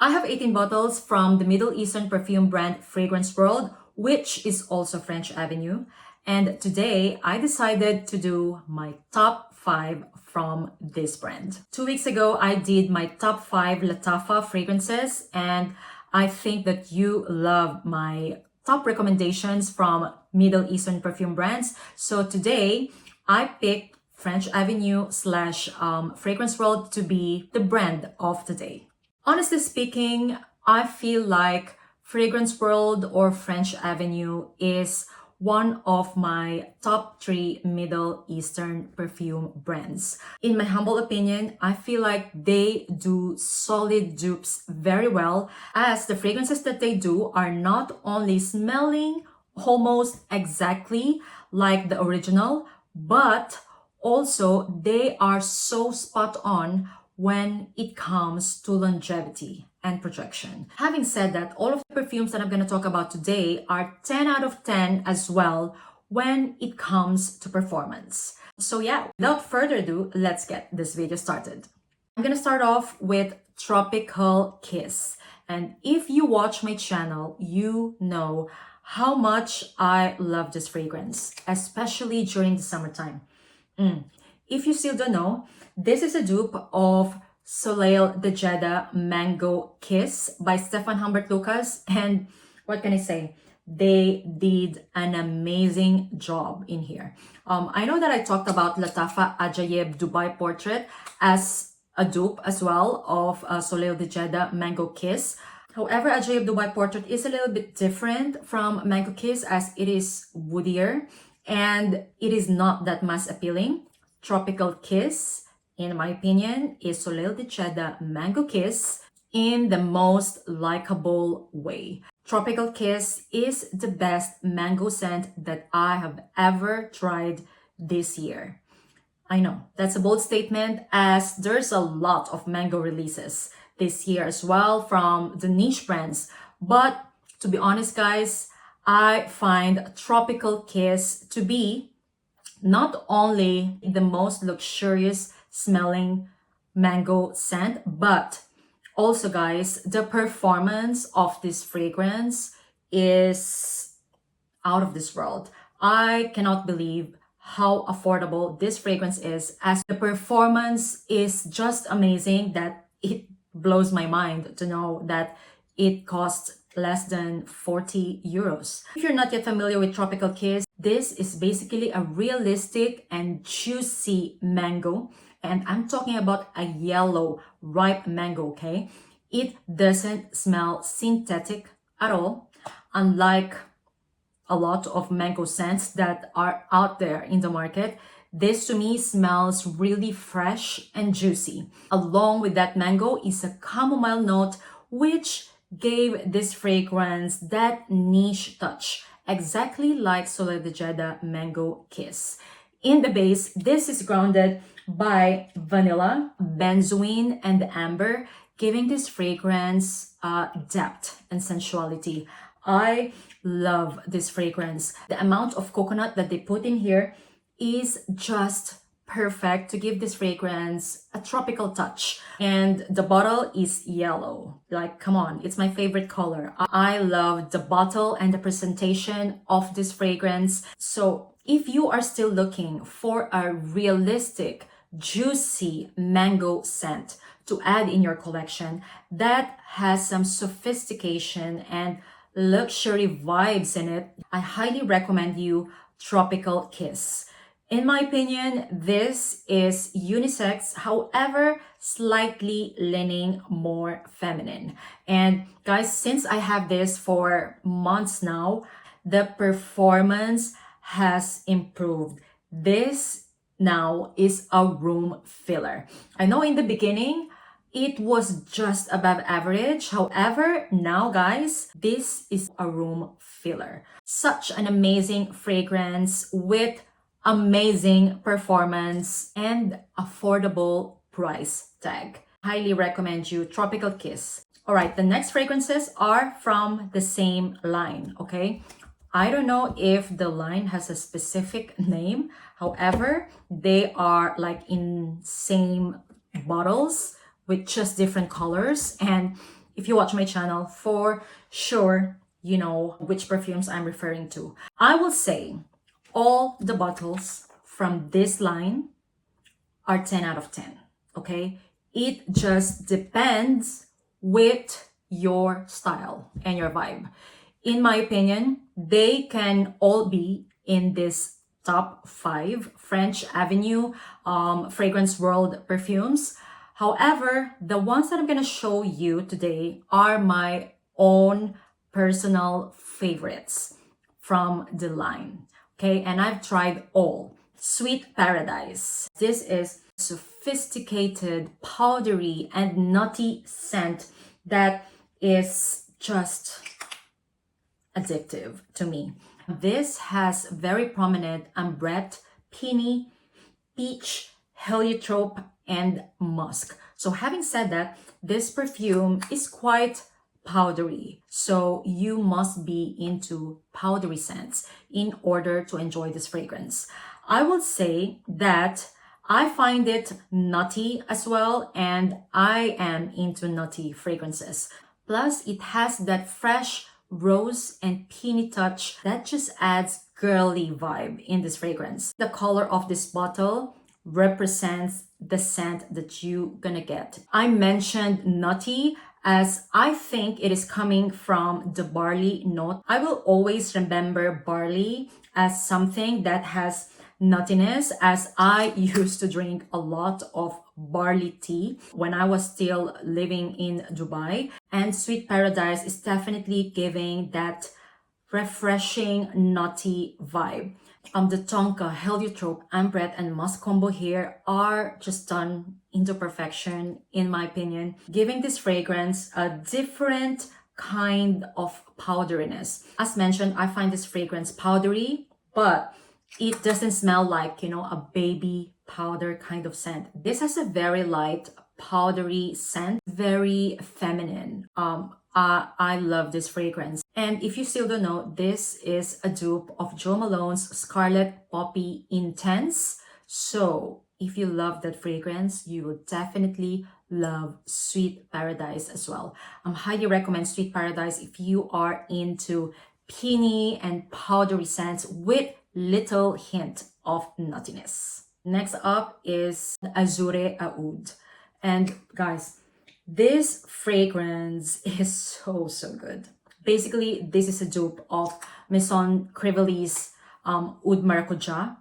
I have 18 bottles from the Middle Eastern perfume brand Fragrance World, which is also French Avenue. And today I decided to do my top 5 from this brand. 2 weeks ago, I did my top 5 Latafa fragrances, and I think that you love my top recommendations from Middle Eastern perfume brands. So today I picked French Avenue slash Fragrance World to be the brand of today. Honestly speaking, I feel like Fragrance World or French Avenue is one of my top 3 Middle Eastern perfume brands. In my humble opinion, I feel like they do solid dupes very well, as the fragrances that they do are not only smelling almost exactly like the original, but also they are so spot on when it comes to longevity and projection. Having said that, all of the perfumes that I'm going to talk about today are 10 out of 10 as well when it comes to performance. So yeah, without further ado, let's get this video started. I'm going to start off with Tropical Kiss. And if you watch my channel, you know how much I love this fragrance, especially during the summertime. If you still don't know, this is a dupe of Soleil de Jeddah Mango Kiss by Stefan Humbert Lucas. And what can I say? They did an amazing job in here. I know that I talked about Latafa Ajaib Dubai Portrait as a dupe as well of Soleil de Jeddah Mango Kiss. However, Ajaib Dubai Portrait is a little bit different from Mango Kiss, as it is woodier and it is not that mass appealing. Tropical Kiss, in my opinion, is Soleil de Jeddah Mango Kiss in the most likable way. Tropical Kiss is the best mango scent that I have ever tried this year. I know, that's a bold statement, as there's a lot of mango releases this year as well from the niche brands. But to be honest, guys, I find Tropical Kiss to be not only the most luxurious smelling mango scent, but also, guys, the performance of this fragrance is out of this world. I cannot believe how affordable this fragrance is, as the performance is just amazing that it blows my mind to know that it costs less than 40 euros. If you're not yet familiar with Tropical Kiss, this is basically a realistic and juicy mango. And I'm talking about a yellow, ripe mango, okay? It doesn't smell synthetic at all, unlike a lot of mango scents that are out there in the market. This to me smells really fresh and juicy. Along with that mango is a chamomile note, which gave this fragrance that niche touch, exactly like Soleil de Jeddah Mango Kiss. In the base, this is grounded by vanilla, benzoin, and amber, giving this fragrance depth and sensuality. I love this fragrance. The amount of coconut that they put in here is just perfect to give this fragrance a tropical touch. And the bottle is yellow. Like, come on, it's my favorite color. I love the bottle and the presentation of this fragrance. So if you are still looking for a realistic, juicy mango scent to add in your collection that has some sophistication and luxury vibes in it, I highly recommend you Tropical Kiss. In my opinion, this is unisex, however, slightly leaning more feminine. And guys, since I have this for months now, the performance has improved. This now is a room filler. I know in the beginning, it was just above average. However, now guys, this is a room filler. Such an amazing fragrance with amazing performance and affordable price tag. Highly recommend you Tropical Kiss. All right, the next fragrances are from the same line, okay? I don't know if the line has a specific name. However, they are like in same bottles with just different colors. And If you watch my channel, for sure, you know which perfumes I'm referring to. I will say all the bottles from this line are 10 out of 10, okay? It just depends with your style and your vibe. In my opinion, they can all be in this top 5 French Avenue Fragrance World perfumes. However, the ones that I'm gonna show you today are my own personal favorites from the line, okay? And I've tried all. Sweet Paradise. This is sophisticated, powdery, and nutty scent that is just addictive to me. This has very prominent ambrette, peony, peach, heliotrope, and musk. So having said that, this perfume is quite powdery. So you must be into powdery scents in order to enjoy this fragrance. I will say that I find it nutty as well, and I am into nutty fragrances. Plus, it has that fresh rose and peony touch that just adds girly vibe in this fragrance. The color of this bottle represents the scent that you're gonna get. I mentioned nutty as I think it is coming from the barley note. I will always remember barley as something that has nuttiness, as I used to drink a lot of barley tea when I was still living in Dubai. And Sweet Paradise is definitely giving that refreshing nutty vibe. The tonka, heliotrope, ambrette, and musk combo here are just done into perfection, in my opinion, giving this fragrance a different kind of powderiness. As mentioned, I find this fragrance powdery, but it doesn't smell like, you know, a baby powder kind of scent. This has a very light, powdery scent, very feminine. I love this fragrance. And if you still don't know, this is a dupe of Jo Malone's Scarlet Poppy Intense. So if you love that fragrance, you will definitely love Sweet Paradise as well. I highly recommend Sweet Paradise if you are into peony and powdery scents with little hint of nuttiness. Next up is Azure Aoud. And guys, this fragrance is so good. Basically, this is a dupe of Maison Crivelli's Oud Maracuja,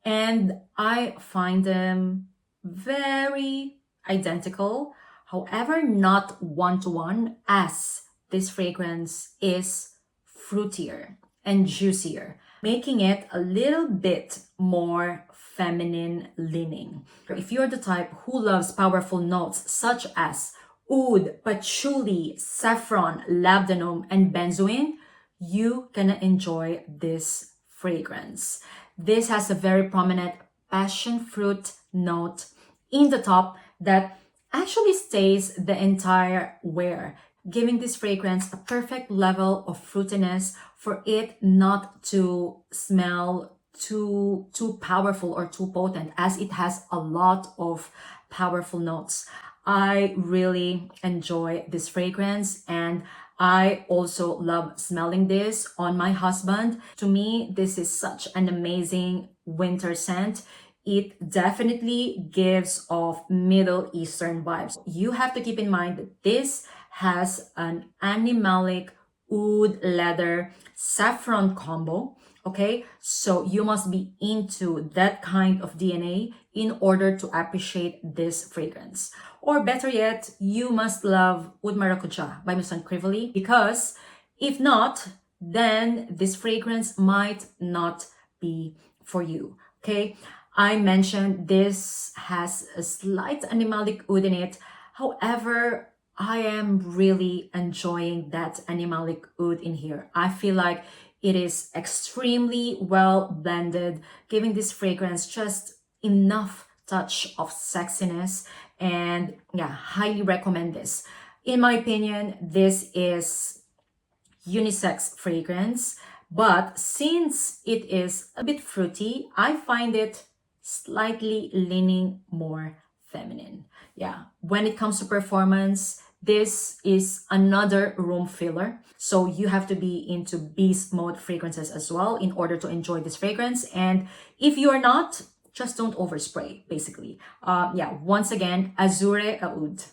and I find them very identical. However, not one-to-one, as this fragrance is fruitier and juicier, making it a little bit more feminine leaning. If you're the type who loves powerful notes such as oud, patchouli, saffron, labdanum, and benzoin, you gonna enjoy this fragrance. This has a very prominent passion fruit note in the top that actually stays the entire wear, giving this fragrance a perfect level of fruitiness for it not to smell too powerful or too potent, as it has a lot of powerful notes. I really enjoy this fragrance, and I also love smelling this on my husband. To me, this is such an amazing winter scent. It definitely gives off Middle Eastern vibes. You have to keep in mind that this has an animalic oud leather saffron combo. Okay, so you must be into that kind of DNA in order to appreciate this fragrance. Or better yet, you must love Oud Maracuja by Maison Crivelli, because if not, then this fragrance might not be for you. Okay, I mentioned this has a slight animalic oud in it. However, I am really enjoying that animalic oud in here. I feel like it is extremely well blended, giving this fragrance just enough touch of sexiness. And yeah, highly recommend this. In my opinion, this is unisex fragrance, but since it is a bit fruity, I find it slightly leaning more feminine. Yeah, when it comes to performance, This is another room filler. So you have to be into beast mode fragrances as well in order to enjoy this fragrance. And if you are not, just don't overspray, basically. Yeah, once again, Azure Aoud.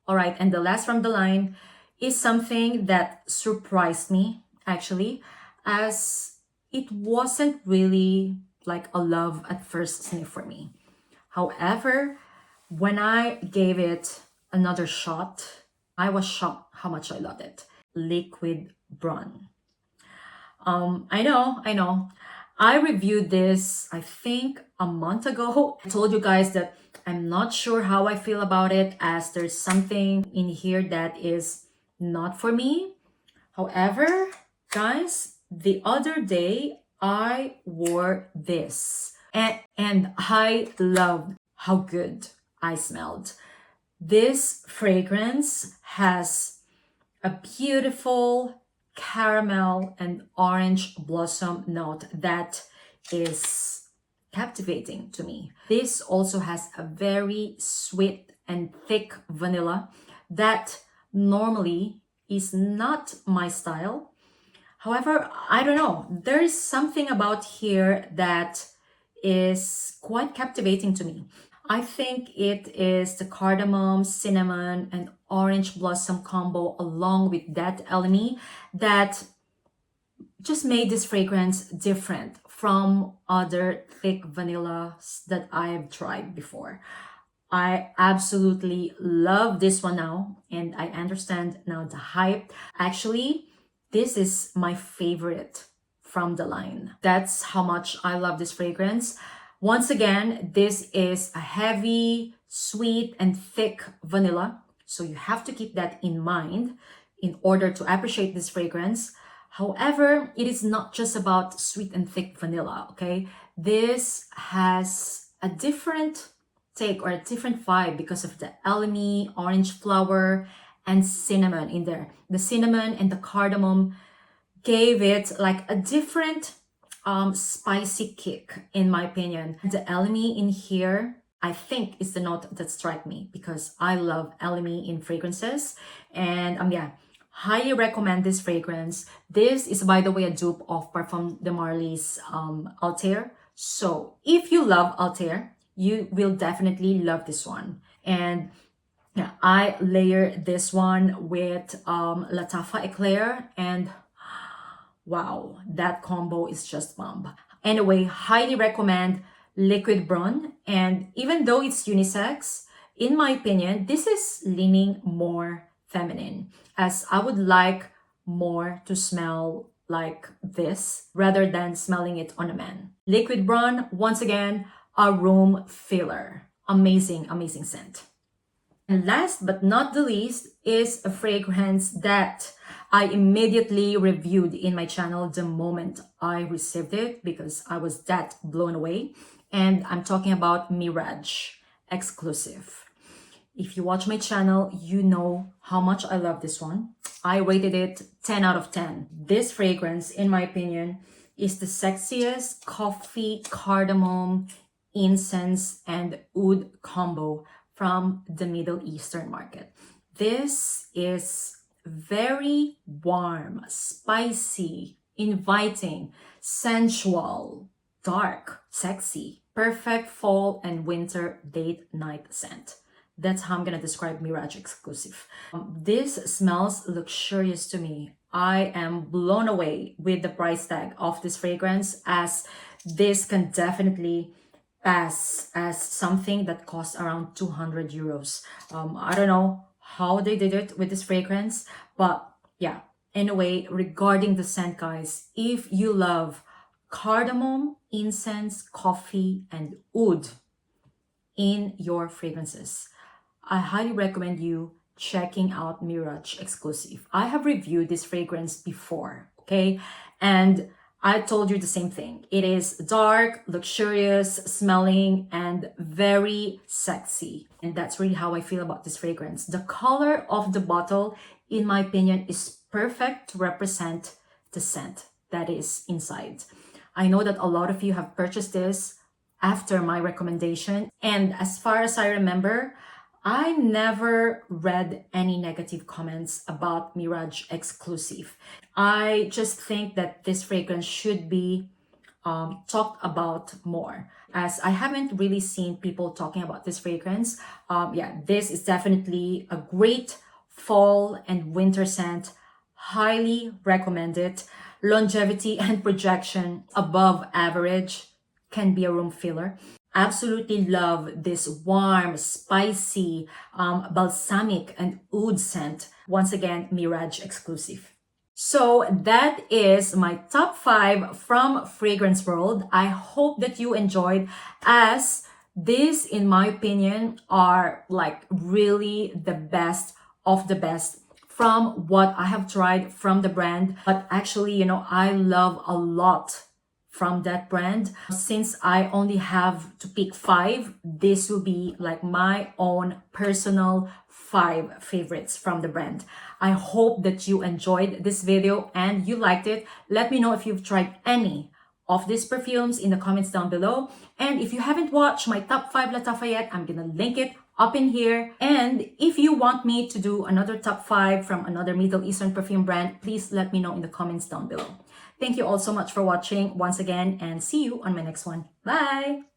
All right, and the last from the line is something that surprised me, actually, as it wasn't really like a love at first sniff for me. However, when I gave it another shot, I was shocked how much I loved it. Liquid Bron. I know. I reviewed this, I think, a month ago. I told you guys that I'm not sure how I feel about it, as there's something in here that is not for me. However, guys, the other day I wore this and I loved how good I smelled. This fragrance has a beautiful caramel and orange blossom note that is captivating to me. This also has a very sweet and thick vanilla that normally is not my style. However, I don't know, there is something about here that is quite captivating to me. I think it is the cardamom, cinnamon, and orange blossom combo along with that LME that just made this fragrance different from other thick vanillas that I've tried before. I absolutely love this one now, and I understand now the hype. Actually, this is my favorite from the line. That's how much I love this fragrance. Once again, this is a heavy, sweet, and thick vanilla. So you have to keep that in mind in order to appreciate this fragrance. However, it is not just about sweet and thick vanilla, okay? This has a different take or a different vibe because of the LME, orange flower, and cinnamon in there. The cinnamon and the cardamom gave it like a different spicy kick, in my opinion. The LME in here, I think, is the note that struck me because I love LME in fragrances. And yeah, highly recommend this fragrance. This is, by the way, a dupe of Parfum de Marly's Altair. So if you love Altair, you will definitely love this one. And yeah, I layer this one with Latafa Eclair, and wow, that combo is just bomb. Anyway, highly recommend Liquid Bron. And even though it's unisex, in my opinion, this is leaning more feminine, as I would like more to smell like this rather than smelling it on a man. Liquid Bron, once again, a room filler. Amazing, amazing scent. And last but not the least is a fragrance that I immediately reviewed in my channel the moment I received it because I was that blown away. And I'm talking about Mirage Exclusive. If you watch my channel, you know how much I love this one. I rated it 10 out of 10. This fragrance, in my opinion, is the sexiest coffee, cardamom, incense, and oud combo from the Middle Eastern market. This is very warm, spicy, inviting, sensual, dark, sexy, perfect fall and winter date night scent. That's how I'm gonna describe Mirage Exclusive. This smells luxurious to me. I am blown away with the price tag of this fragrance, as this can definitely pass as something that costs around 200 euros. I don't know how they did it with this fragrance, but yeah. Anyway, regarding the scent, guys, if you love cardamom, incense, coffee, and oud in your fragrances, I highly recommend you checking out Mirage Exclusive. I have reviewed this fragrance before, okay? And I told you the same thing. It is dark, luxurious smelling, and very sexy. And that's really how I feel about this fragrance. The color of the bottle, in my opinion, is perfect to represent the scent that is inside. I know that a lot of you have purchased this after my recommendation. And as far as I remember, I never read any negative comments about Mirage Exclusive. I just think that this fragrance should be talked about more, as I haven't really seen people talking about this fragrance. Yeah, this is definitely a great fall and winter scent. Highly recommend it. Longevity and projection above average, can be a room filler. Absolutely love this warm, spicy, balsamic and oud scent. Once again, Mirage Exclusive. So that is my top 5 from Fragrance World. I hope that you enjoyed, as these, in my opinion, are like really the best of the best from what I have tried from the brand. But actually, I love a lot from that brand. Since I only have to pick 5, this will be like my own personal 5 favorites from the brand. I hope that you enjoyed this video and you liked it. Let me know if you've tried any of these perfumes in the comments down below. And if you haven't watched my top 5 Latafa yet, I'm gonna link it up in here. And if you want me to do another top 5 from another Middle Eastern perfume brand, please let me know in the comments down below. Thank you all so much for watching once again, and see you on my next one. Bye!